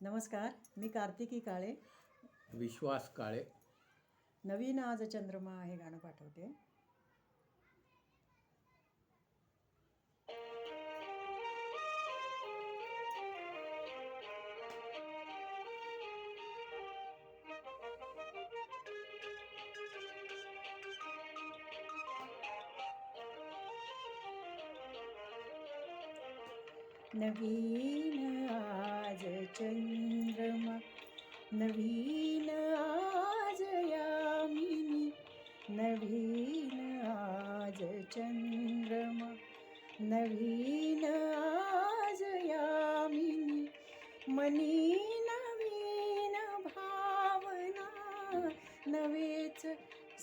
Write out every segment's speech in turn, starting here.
नमस्कार, मी कार्तिकी काळे. विश्वास काळे. नवीन आज चंद्रमा हे गाणं पाठवते. नवीन आज चंद्रमा, नवीन आज यामिनी, नवीन आज चंद्रमा, नवीन आज यामिनी, मनी नवीन भावना, नवेच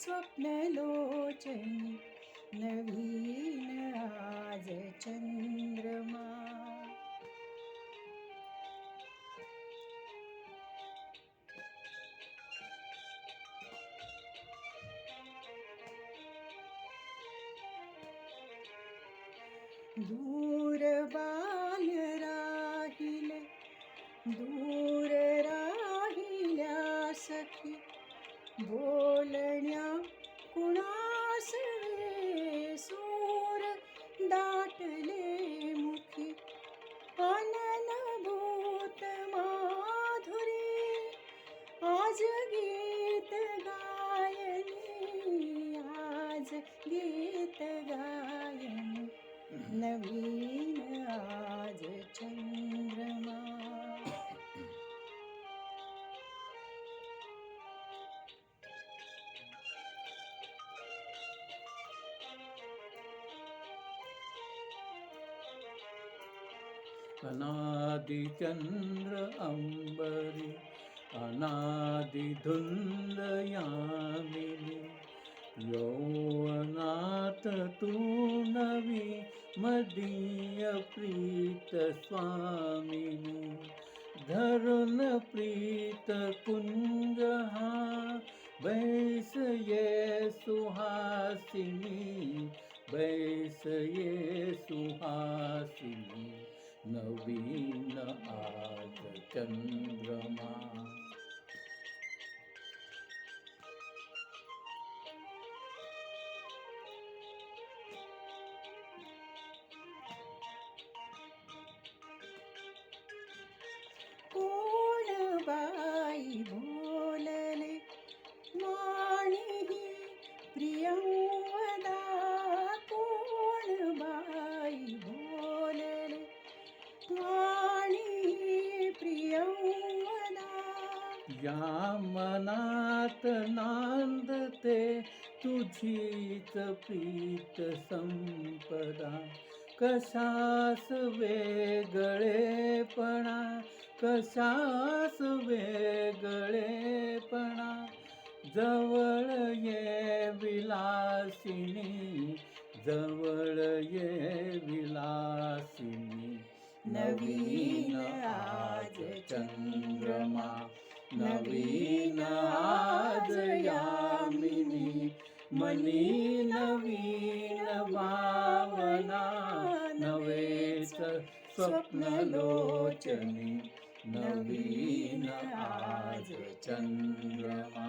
स्वप्नलोचनी, नवीन आज चंद्रमा. दूर बाल्य राहिले, दूर राहिल्या सखी, बोलण्या कुणास वे, सूर दाटले मुखी, अननभूत माधुरी, आज गीत गायनी, आज गीत गायनी, नवीन आज चंद्रमा. अनादि चंद्र अंबरी, अनादि धुंद यामिनी, यौवनात तू नवी मदीय प्रीत स्वामिनी, धरुन प्रीत कुंज हा बैस ये सुहासिनी, बैस ये सुहासिनी, नवीन आज चंद्रमा. कोण बाई बोलले माणी प्रियंवदा, कोण बाई बोलले माणी प्रियंवदा, या मनात नांदते तुझीच प्रीत संपदा, कशास वेगळेपणा, कशास वेगळेपणा, जवळ ये विलासिनी, जवळ ये विलासिनी, नवीन आज चंद्रमा, नवीन आज यामिनी, मनी नवीन भावना, नवेच स्वप्नलोचनी, नवीन आज चंद्रमा.